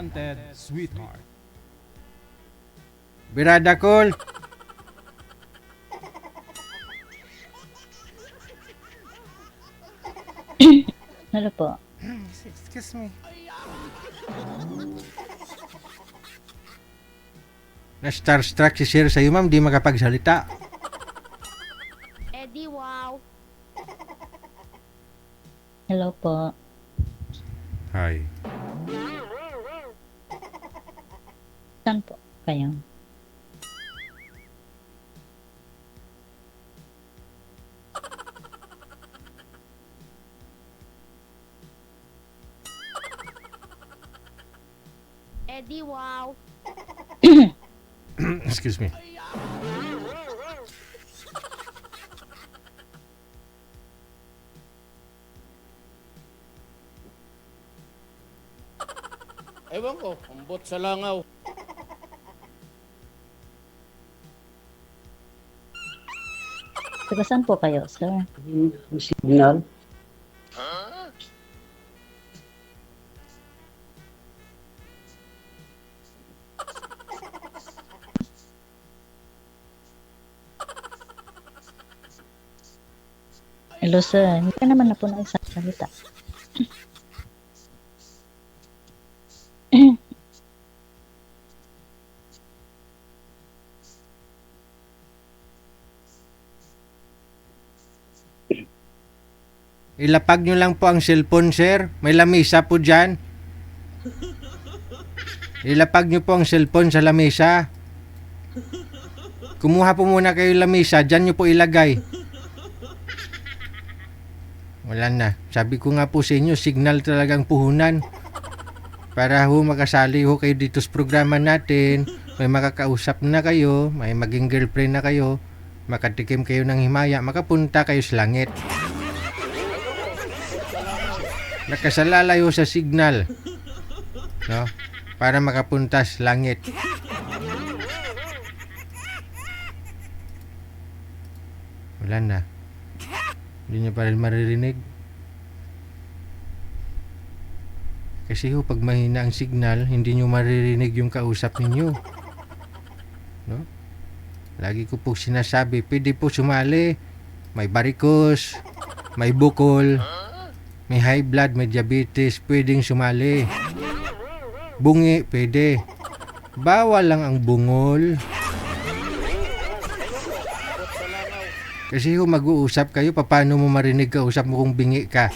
Wanted Sweetheart. Birada call. Ano po? Excuse me. Na-starstruck si Sir sa'yo, ma'am. Di makapagsalita. Eddie, wow. Hello po. Hi. Saan po kayo? Eddie, wow. Excuse me. Ewan ko, ambot sa langaw. Taga saan po kayo, sir? Signal. Hello, sir. Hindi ka naman na po nagsasalita. Ilapag nyo lang po ang cellphone, sir. May lamisa po dyan. Ilapag nyo po ang cellphone sa lamisa. Kumuha po muna kayo ng lamisa. Dyan nyo po ilagay. Wala na. Sabi ko nga po sa inyo, signal talagang puhunan. Para ho makasali ho kayo dito sa programa natin. May makakausap na kayo. May maging girlfriend na kayo. Makatikim kayo ng himaya. Makapunta kayo sa langit. Nakasalalay ho sa signal. No? Para makapunta sa langit. Wala na. Hindi nyo pa rin maririnig. Kasi ho, pag mahina ang signal, hindi nyo maririnig yung kausap ninyo. No? Lagi ko po sinasabi, pwede po sumali. May varicose, may bukol, may high blood, may diabetes, pwedeng sumali. Bungi, pwede. Bawal lang ang bungol. Kasi ho, mag-uusap kayo, paano mo marinig kausap mo kung bingi ka?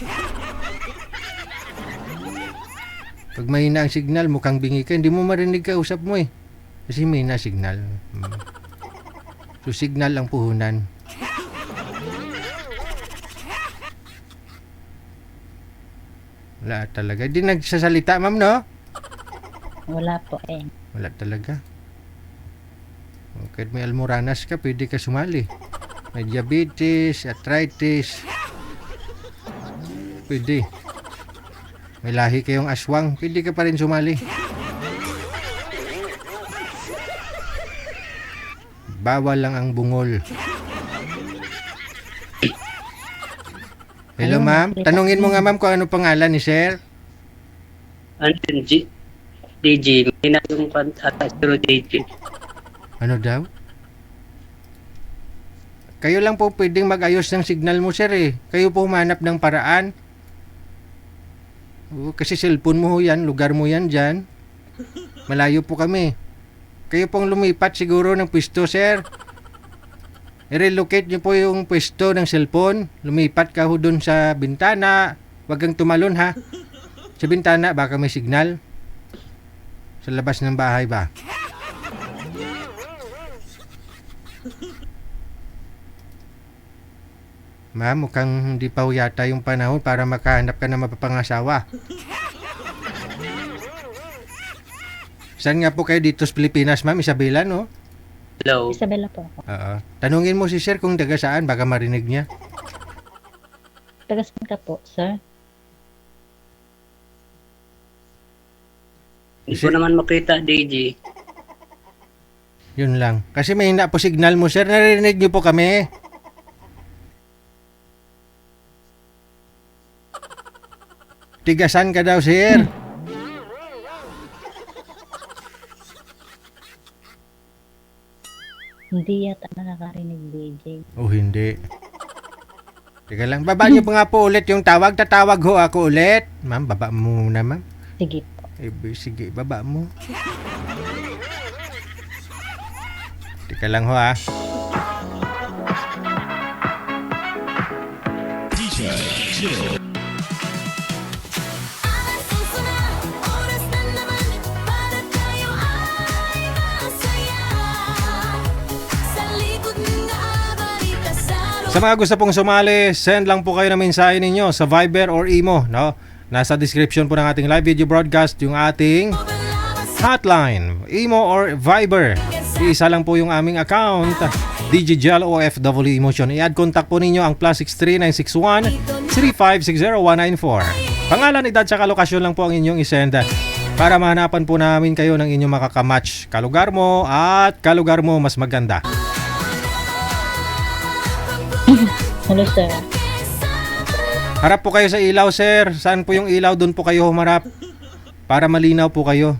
Pag mahina ang signal, mukhang bingi ka, hindi mo marinig kausap mo eh. Kasi mahina signal. So, signal ang puhunan. Wala talaga. Hindi nagsasalita, ma'am, no? Wala po eh. Wala talaga. Kahit may almoranas ka, pwede ka sumali. May diabetes, arthritis. Pwede. May lahi kayong aswang, pwede ka pa rin sumali. Bawal lang ang bungol. Hello, ma'am. Tanungin mo nga, ma'am, kung ano pangalan ni sir. Andun, DJ. May yung ata zero DJ. Ano daw? Kayo lang po pwedeng mag-ayos ng signal mo, sir eh. Kayo po humanap ng paraan. Oo, kasi cellphone mo ho yan, lugar mo yan dyan. Malayo po kami. Kayo pong lumipat siguro ng pwesto, sir. I-relocate nyo po yung pwesto ng cellphone. Lumipat ka ho dun sa bintana. Huwag kang tumalon, ha? Sa bintana, baka may signal. Sa labas ng bahay ba? Ma'am, mukhang hindi pa ho yata yung panahon para makahanap ka ng mapapangasawa. Saan nga po kayo dito sa Pilipinas, ma'am? Isabela, no? Hello. Isabela po ako. Oo. Tanungin mo si sir kung taga saan, baka marinig niya. Taga saan ka po, sir? Hindi ko naman makita, DJ. Yun lang. Kasi mahina po signal mo, sir. Narinig niyo po kami. Tigasan ka daw, sir. Hindi yata nakakarinig, DJ. O hindi? Teka lang, baba niyo pa nga po ulit yung tawag. Tatawag ho ako ulit. Ma'am, baba mo muna, ma'am. Sige po. Sige, baba mo. Teka lang ho, ah. Sa mga gusto pong sumali, send lang po kayo ng mensahe ninyo sa Viber or Imo, no? Nasa description po ng ating live video broadcast yung ating hotline, Imo or Viber. Iisa lang po yung aming account, DJGL OFW Emotion. I-add contact po ninyo ang +63 961 3560194. Pangalan, edad, sa lokasyon lang po ang inyong isend para mahanapan po namin kayo ng inyong makakamatch. Kalugar mo at kalugar mo mas maganda. Hello, sir. Harap po kayo sa ilaw, sir. Saan po yung ilaw? Doon po kayo humarap. Para malinaw po kayo.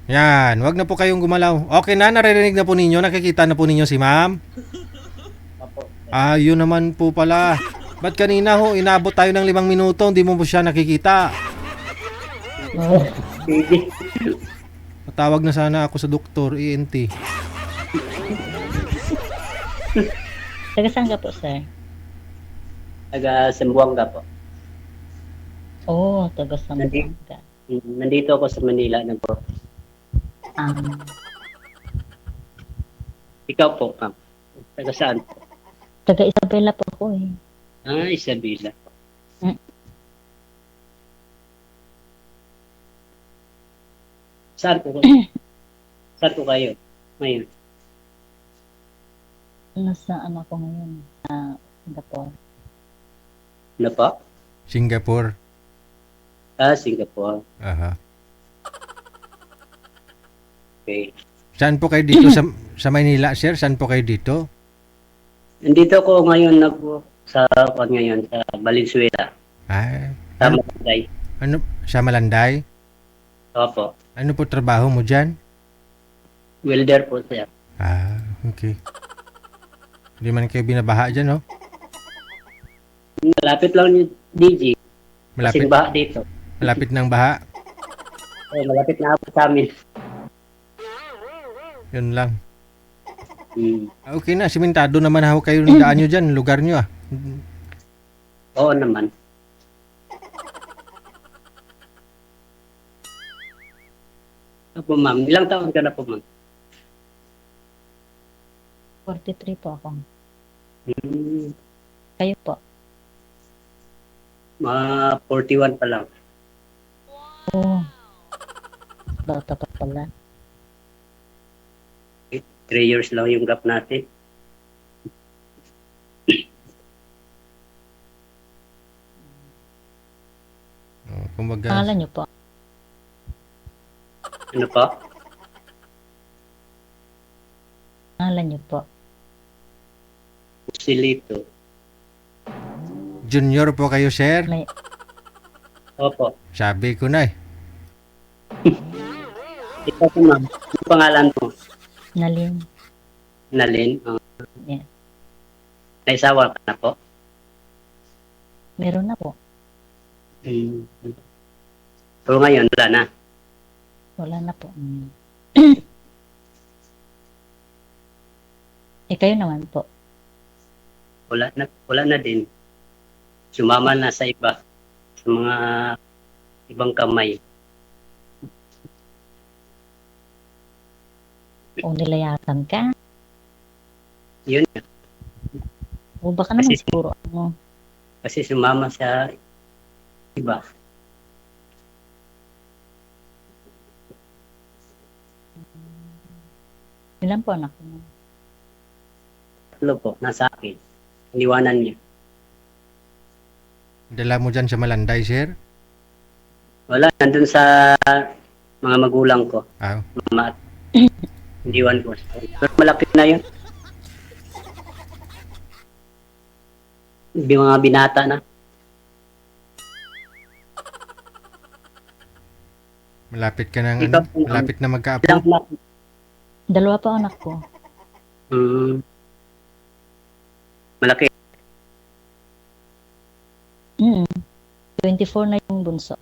Yan. Wag na po kayong gumalaw. Okay na, naririnig na po ninyo. Nakikita na po ninyo si ma'am. Yun naman po pala. Ba't kanina ho, inabot tayo ng 5 minuto, hindi mo po siya nakikita. Oh, Sige. Patawag na sana ako sa doktor, ENT. taga saan ka po, sir? Taga Zamboanga po. Oh, taga Sambuanga. Nandito ako sa Manila na po. Ikaw po, ma'am. Taga saan po? Taga Isabela po ako eh. Isabela. Mm. Saan po? Saan po kayo? Ngayon. Nasa ano ko ngayon? Sa Singapore. Ano po? Singapore. Singapore. Aha. Okay. Saan po kayo dito sa Manila, sir? Saan po kayo dito? Nandito ako ngayon sa Valenzuela. Ay, Sa Malanday. ano, sa Malanday? Opo. Ano po trabaho mo dyan? Welder po siya. Okay. Hindi man kayo binabaha dyan, no? Malapit lang yung DJ. Malapit, Kasing baha dito. malapit ng baha. Malapit na ako sa amin. Yun lang. Hmm. Okay na, simentado naman ako kayo ng daan nyo dyan, lugar nyo ah. Oo naman. Opo, ma'am. Ilang taon ka na po, ma'am? 43 po ako. Hmm. Kayo po? Mga 41 pa lang. Oh. Bata pa pala. 3 years lang yung gap natin. Kumbaga, Pangalan niyo po? Ano pa? Pangalan niyo po? Silito. junior po kayo, sir. May Opo. Sabi ko na eh. Ikaw po, ma'am. Ano pangalan mo? Nalin. Nalin? Yeah. Naisawa ka na po? Meron na po. Hmm. Pero ngayon, wala na. Wala na po. Kayo naman po. Wala na din. Sumama na sa iba. Sa mga ibang kamay. O nilayasan ka. Yun. O baka naman Kasi- siguro ano. Kasi sumama sa iba. Ilan po anak mo? Tatlo po, nasa akin. Iniwanan niya. Dala mo dyan sa Malanday, sir? Wala, nandun sa mga magulang ko. Mama at iniwan ko. Pero malapit na yun. Yung mga binata na. Malapit ka ng Ikaw ano? po, Malapit na magkaapo? Ilang anak? 2 pa anak ko. Mm, malaki. Mm. 24 na yung bunso.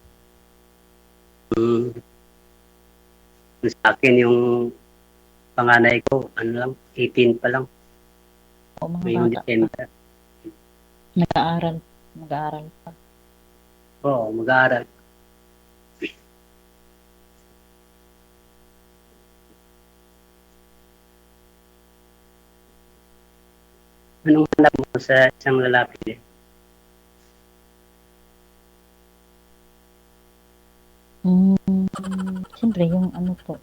Mm. Sa akin yung panganay ko, ano lang, 18 pa lang. O mga Ngayong bata pa. December. Nag-aaral. Nag-aaral pa. Oo, mag-aaral. Anong hanap mo sa isang lalaki? Siyempre, yung ano po.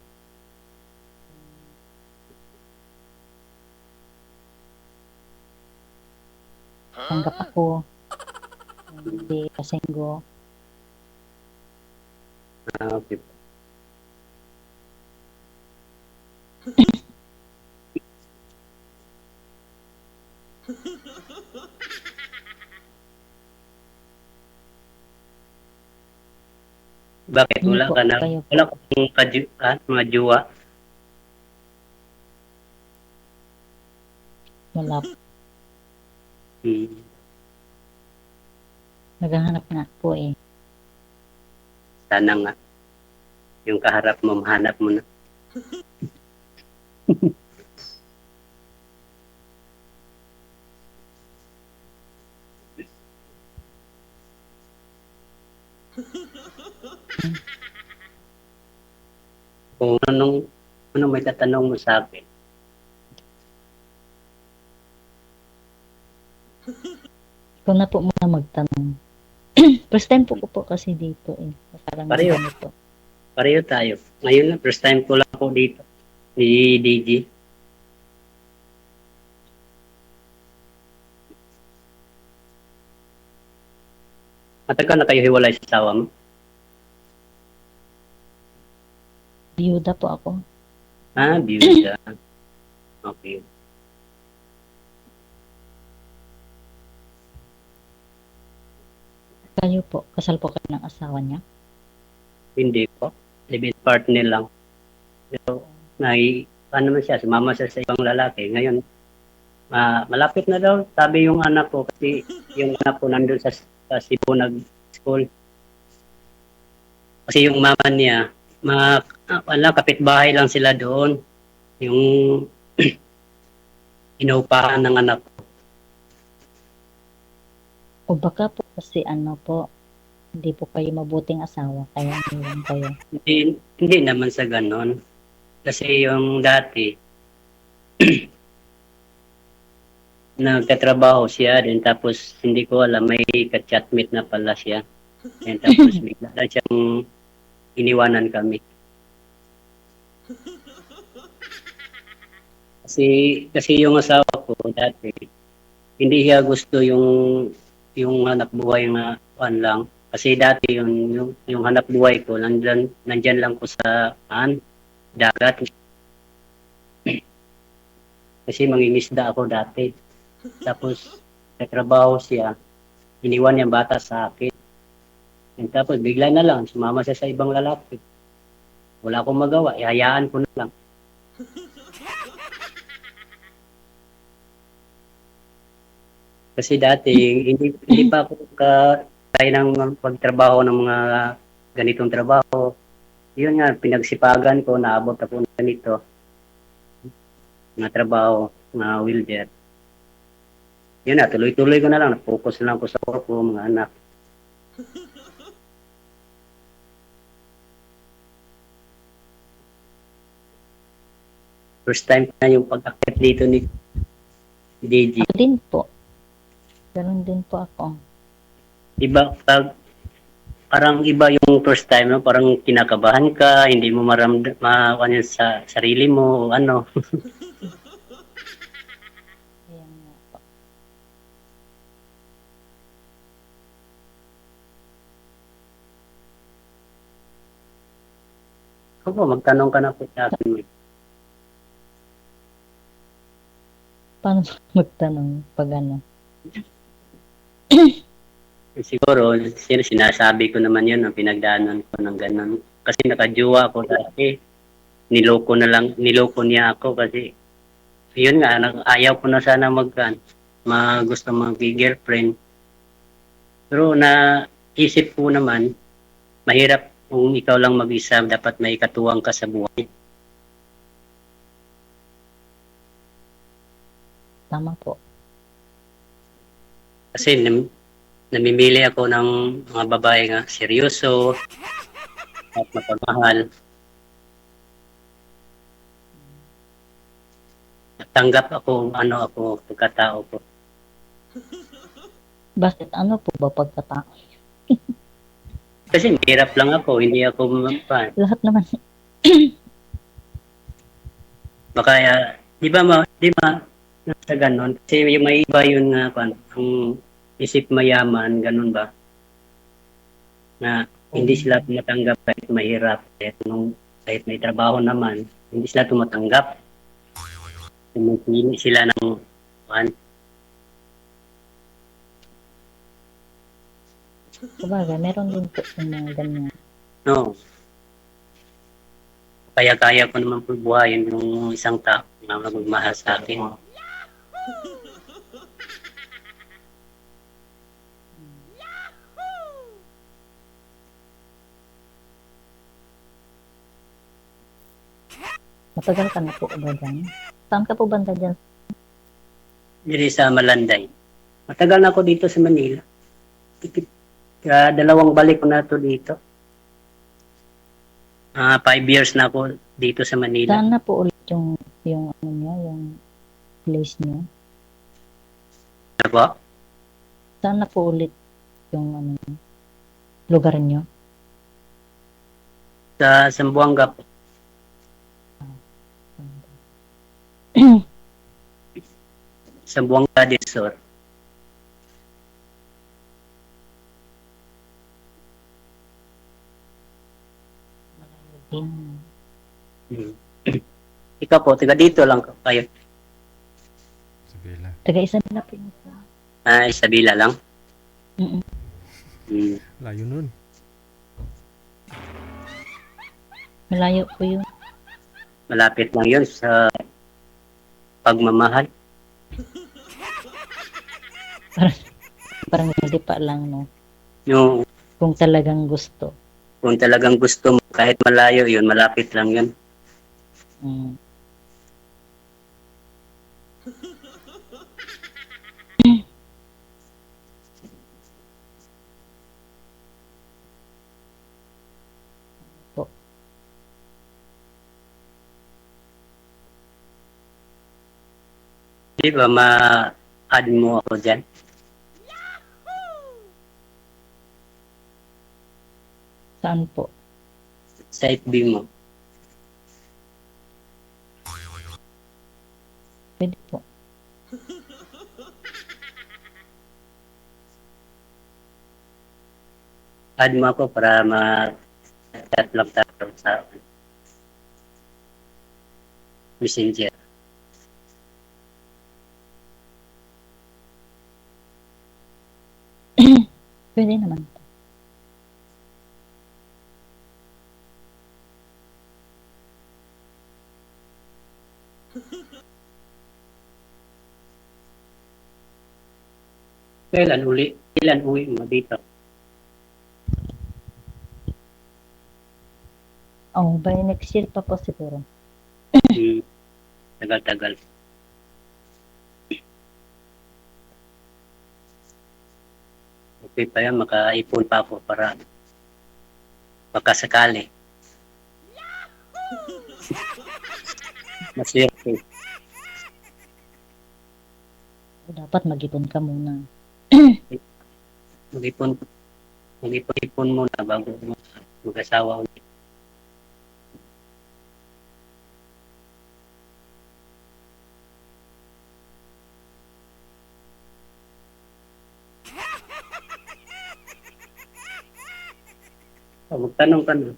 Tanggap ako. Hindi kasinggo. Ah, okay. Bakit? Hindi Wala po, ka na? kayo po. Wala kang mga jowa? Wala po. Hmm. Naghahanap na po eh. Sana nga. Yung kaharap mo, mahanap mo na. Kung ano may tatanong mo sa akin. Ikaw na po muna magtanong. First time po ko po kasi dito eh. Parang Pareho. ganito. Pareho tayo. Ngayon na, first time ko lang po dito. Ni DJ. Matagal na kayo hiwalay sa asawa mo? Biyuda po ako. Ah, biyuda. Okay. Kayo po, kasal po kayo ng asawa niya? Hindi po. Live-in partner lang. Pero, ano naman siya, sumama siya sa ibang lalaki. Ngayon, malapit na daw, sabi yung anak ko, kasi yung anak ko nandun sa Cebu nag-school. Kasi yung mama niya, kapitbahay lang sila doon. Yung inuupahan ng anak ko. O baka po kasi ano po, hindi po kayo mabuting asawa, kaya nilang kayo. Hindi naman sa ganon. Kasi yung dati, nagtatrabaho siya din, tapos hindi ko alam, may ka-chatmate na pala siya. And tapos bigla na siyang iniwanan kami. Kasi yung asawa ko dati, hindi siya gusto yung hanap buhay na lang. Kasi dati yung hanap buhay ko, nandyan lang ko sa dagat. Kasi mangingisda ako dati. Tapos, nagtrabaho siya. Iniwan niya bata sa akin. And tapos, bigla na lang, sumama siya sa ibang lalaki. Wala akong magawa. Ihayaan ko na lang. Kasi dati, hindi pa ako kaya ng pagtrabaho ng mga ganitong trabaho. Yun nga, pinagsipagan ko, naabot ako ng ganito. Mga trabaho, mga welder. Yun na, tuloy-tuloy ko na lang. Focus lang ko sa work ko, mga anak. First time na yung pag-akit dito ni DJ. Ako din po. Ganun din po ako. Iba, parang iba yung first time, no? Parang kinakabahan ka, hindi mo maramdaman sa sarili mo, ano. Ayan nga po. Opo, magtanong ka na po sa akin. Paano magtanong pag ano? Siguro, sinasabi ko naman yun, ang pinagdaanan ko ng ganun. Kasi nakajowa ako dati. Niloko niya ako kasi yun nga, ayaw ko na sana gusto mag-girlfriend. Pero naisip ko naman, mahirap kung ikaw lang mag-isa, dapat may katuwang ka sa buhay. Tama po. Kasi namimili ako ng mga babae nga seryoso at mapagmahal. Tanggap ako pagkatao ko. Bakit? Ano po ba pagkatao? Kasi mahirap lang ako, hindi ako Lahat naman. baka, di ba, sa ganon, kasi yung may iba yun nga, ang isip mayaman, ganon ba, na hindi sila tumatanggap kahit mahirap, kahit may trabaho naman, hindi sila tumatanggap. Pumipili sila ng, Sabagay, meron din po yung mga ganyan. no, kaya ko naman po buhayin yung isang tao na magmahal sa akin. Matagal ka na po ba dyan? Saan ka po banda dyan? Diri sa Malanday. Matagal na ako dito sa Manila. Dalawang balik ko na to dito. 5 years na ako dito sa Manila. Saan na po ulit yung ano niya, yung place niyo? Ano po? Saan na po ulit yung ano, lugar niyo? Sa Zamboanga po. Zamboanga del Sur. Hmm. Ikaw po, taga dito lang kayo. Sabila. Taga-isa na po yun. Isabela lang. Mm-mm. Layo nun. Malayo po yun. Malapit lang yun sa pagmamahal. Parang hindi pa lang, no? Yung Kung talagang gusto. kung talagang gusto mo, kahit malayo yun, malapit lang yun. Mm. Po. Di ba ma-add mo ako dyan? Saan po? Sa FB mo. Pwede po. Add mo ako para ma-chat lang tayo sa Messenger. Pwede naman. Kailan uwi mo dito? Oh, by next year pa po siguro. Tagal-tagal. Okay pa yan, makaipon pa ako para makasakali. Maswerte. Dapat mag-ipon ka muna. Mag-ipon muna bago mag-asawa ulit. Magtanong ka na.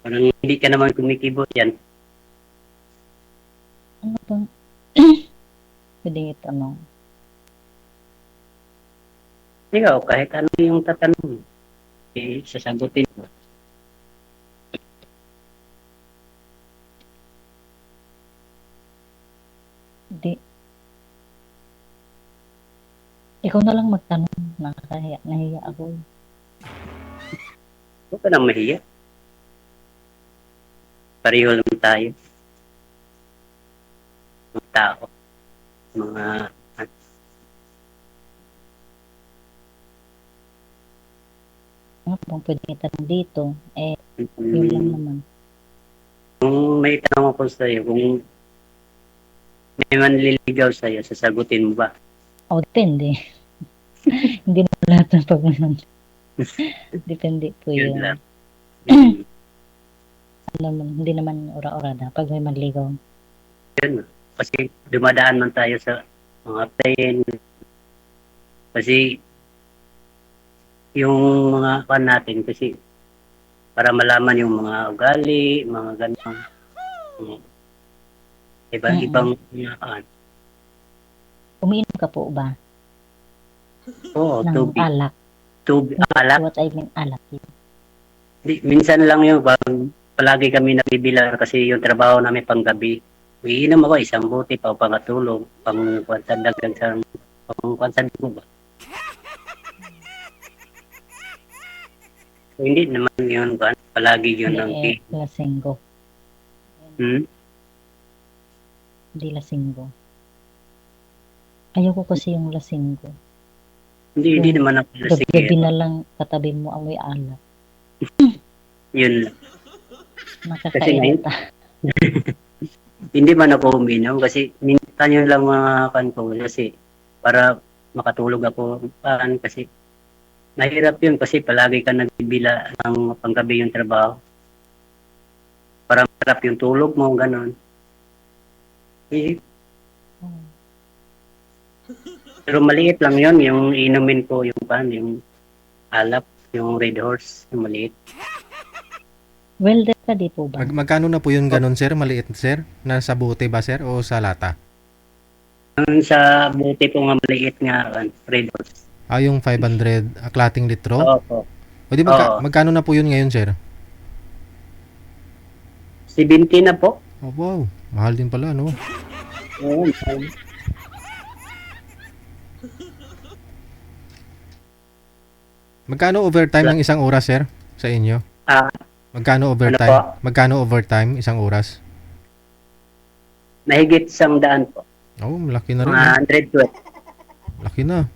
Parang hindi ka naman kumikibot yan. Ano bang pwede itanong? Ikaw, kahit ano yung tatanong, sasagutin mo. Ikaw na lang magtanong. Nakakahiya. Nahiya ako. Huwag ka nang mahiya. Pareho lang tayo. Mga tao. Mga Ano pong pwede itanong dito? Yun lang naman. Kung may tanong ako sa iyo, kung may manliligaw sa iyo, sasagutin mo ba? O, depende. Hindi na lahat ng pagmamahal. Depende po Yun yun. lang. Alam mo, hindi naman ora-orada pag may manligaw. Yun. Kasi dumadaan man tayo sa mga plane. Kasi yung mga kan natin, kasi para malaman yung mga ugali, mga ganun. Ibang mga kan. Umiinom ka po ba Oo, ng tubig. alak? Tubig, alak. What I mean, alak. Minsan lang yung palagi kami nabibilang kasi yung trabaho namin panggabi. Iinom ako isang buti pa pangatulog, pangkwansandagan sa pangkwansandag mo ba? Hindi naman yun ba? Palagi yun ang Lasinggo. Hindi lasinggo. Ayoko kasi yung lasinggo. Hindi naman ako Gabi lasing. na lang katabi mo amoy alak. Yun lang. Nakakairita. Hindi man ako uminom kasi minsan yun lang mga kan ko kasi para makatulog ako kasi mahirap yun kasi palagi ka nagbibila ng panggabi yung trabaho. Para marap yung tulog mo, ganon. Pero maliit lang yun, yung inumin ko, yung alap, yung Red Horse, yung maliit. Welder ka di po ba? Magkano na po yung ganun, sir? Maliit, sir? Nasa bote ba, sir? O sa lata? Yung sa buti po nga maliit nga, Red Horse. Yung 500 klating litro? Oo. O di magkano na po yun ngayon, sir? 70 na po. Oh, wow. Mahal din pala, no? Oo. Magkano overtime ng isang oras, sir? Sa inyo? Magkano overtime? Ano po? Magkano overtime isang oras? Mahigit 100 po. Oh, malaki na rin. Mga 120. Laki na.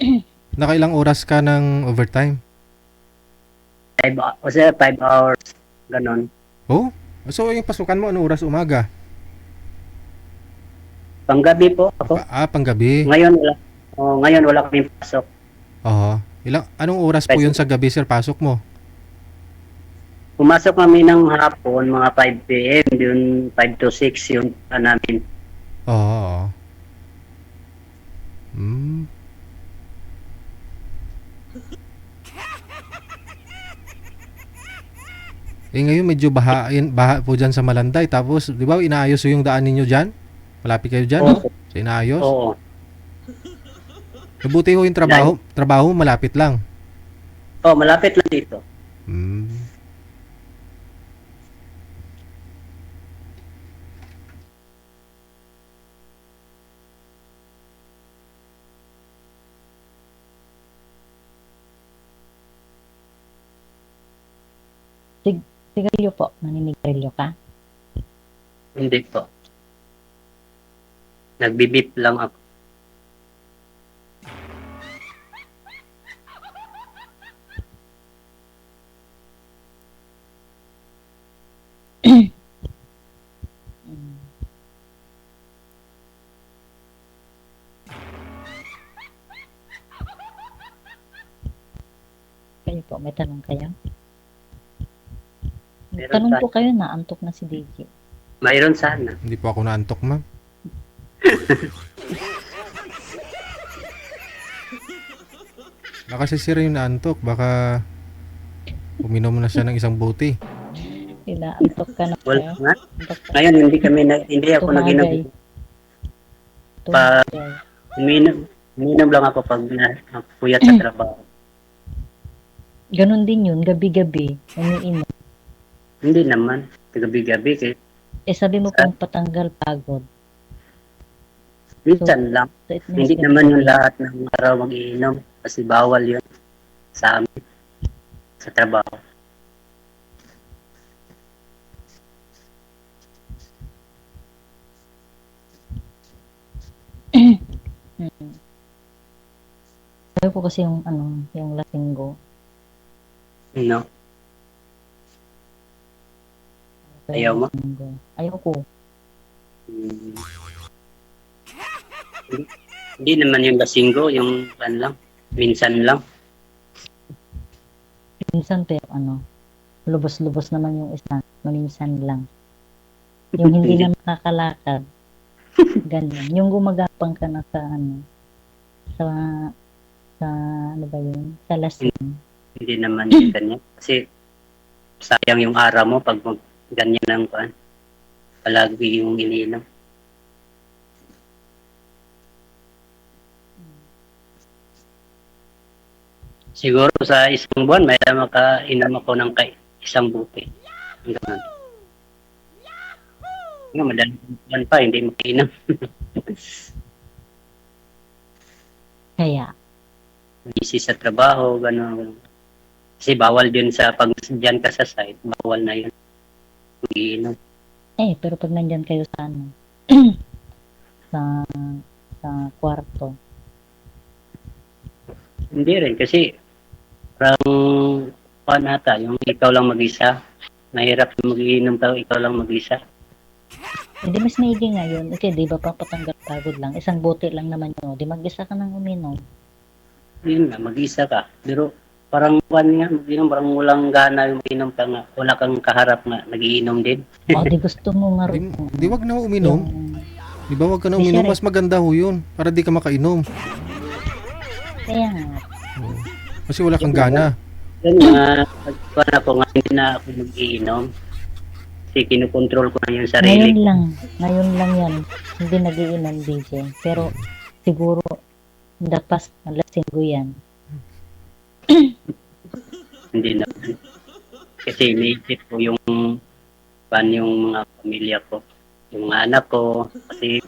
Nakailang oras ka ng overtime? 5 hours. Ganon. Oh? So, yung pasukan mo, anong oras umaga? Panggabi po ako. Panggabi. Ngayon wala kaming pasok. Oo. Anong oras po yun sa gabi, sir, pasok mo? Pumasok kami ng hapon, mga 5 p.m. Yun, 5 to 6 yung namin. Oo. Ngayon medyo baha po dyan sa Malanday. Tapos, di ba, inaayos yung daan ninyo dyan? Malapit kayo dyan, no? So, inaayos? Oo. Mabuti ho yung trabaho malapit lang. Malapit lang dito. Sigarilyo po. Naninigarilyo ka? Hindi po. Nagbibip lang ako. Kayo po, may tanong kayo? Meron Tanong tayo. po kayo, naantok na si DJ. Mayroon sana. Hindi po ako naantok, ma'am. Baka si sir yung naantok. Baka uminom na siya ng isang bote. Inaantok ka na Wala kayo? nga. Antok ka. Ngayon, hindi ako naginom. Tumagay. Uminom lang ako pag puyat sa trabaho. Ganon din yun, gabi-gabi. Umiinom. Hindi naman. Gabi-gabi. Sabi mo pang patanggal pagod. Minsan lang. So, it means Hindi gabi- naman yung lahat ng araw mag-iinom. Kasi bawal yun sa amin, sa trabaho. Mm. Ayaw ko kasi yung ano, yung lasinggo. No? Ayaw mo? Lasinggo. Ayaw ko. Hmm. Hindi naman yung lasinggo, yung lang, minsan lang. Minsan pero ano, lubos-lubos naman yung isa, minsan lang. Yung hindi na makakalakad. Ganyan. Yung gumagapang ka na sa ano, sa ano ba yun? Sa lasing. Hindi naman yung ganyan. Kasi sayang yung araw mo pag ganyan lang pa. Palagi yung iniinom. Siguro sa isang buwan, may makainom ako ng isang buti. Ganun. Nga, madaling buwan pa, hindi makainom. Kaya, Busy sa trabaho, gano'n. Kasi bawal din sa pag dyan ka sa site, bawal na yun. Mag-iinom. pero pag nandyan kayo sa ano, sa kwarto, Hindi rin, kasi parang panata, yung ikaw lang mag-isa. Mahirap yung mag-iinom ka, ikaw lang mag-isa. hindi mas maigi nga yun. Okay, di ba papatanggal pagod lang. Isang bote lang naman yun. Di mag-isa ka nang uminom. Yun nga, mag-isa ka. Pero parang mag-inom, parang walang gana yung mag-inom ka nga. Wala kang kaharap nga, nag-iinom din. O, di gusto mo nga Di wag na uminom. Di ba wag ka na Di uminom? siya Mas maganda ho yun. Para di ka makainom. Kaya nga, Kasi wala kang gana. Yan nga, pagkuhan ako nga, hindi na ako mag-iinom. Kasi kinukontrol ko na yung sarili. ngayon lang yan. Hindi nag-iinom, DJ. Pero, siguro, dapas, lasinggo yan. Hindi na. Kasi iniisip ko yung mga pamilya ko. Yung mga anak ko. Kasi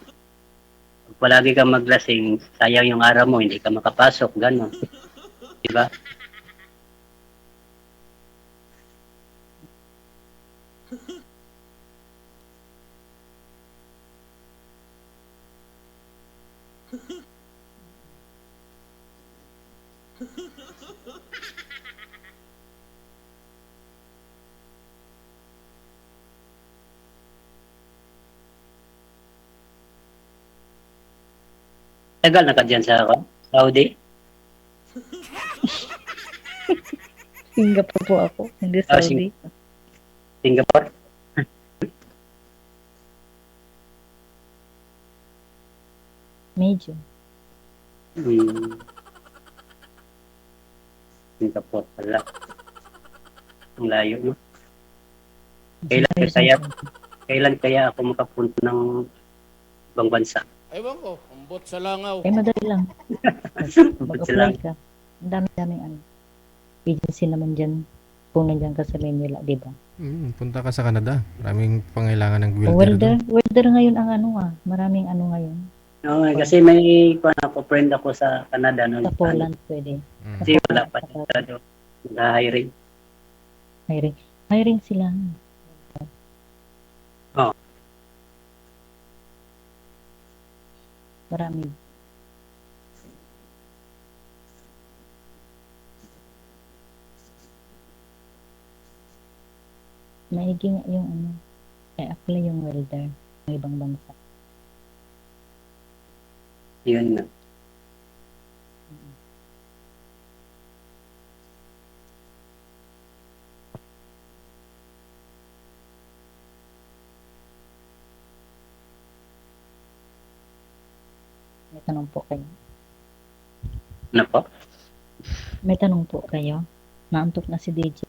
pag palagi kang maglasing, sayang yung araw mo, hindi ka makapasok. Ganon. Diba? Tagal na ka dyan sa Saudi? Singapore po ako, hindi Ah, Saudi. Singapore? Medyo. Singapore pala. Ang layo, no? Kailan kaya ako makapunta ng ibang bansa? Ewan ko, umbot sa langaw. Madali lang. Umbot Mag-apply lang. ka. Ang dami-daming ano. Agency naman dyan. Kung nandyan ka sa Manila, di ba? Punta ka sa Canada. Maraming pangailangan ng O, welder. welder ngayon ang ano maraming ano ngayon. No, kasi may friend ako sa Canada. No? Sa Poland pwede. Kasi wala pa siya doon. Nag-hiring. Hiring sila. Oo. Marami. Maigi nga yung ano, apply yung welder ng ibang bansa. Yun na. May tanong po kayo. Ano po? May tanong po kayo. Naantok na si DJ.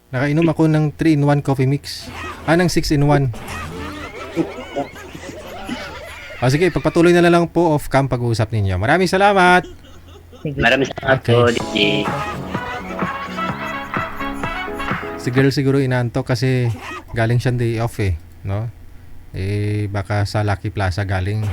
Nakainom ako ng 3-in-1 coffee mix. Ng 6-in-1. Sige, pagpatuloy na lang po off-cam pag-uusap ninyo. Maraming salamat! Sige. Maraming salamat Okay. po, DJ. Si girl siguro inaantok kasi galing siyang day off no? Baka sa Lucky Plaza galing.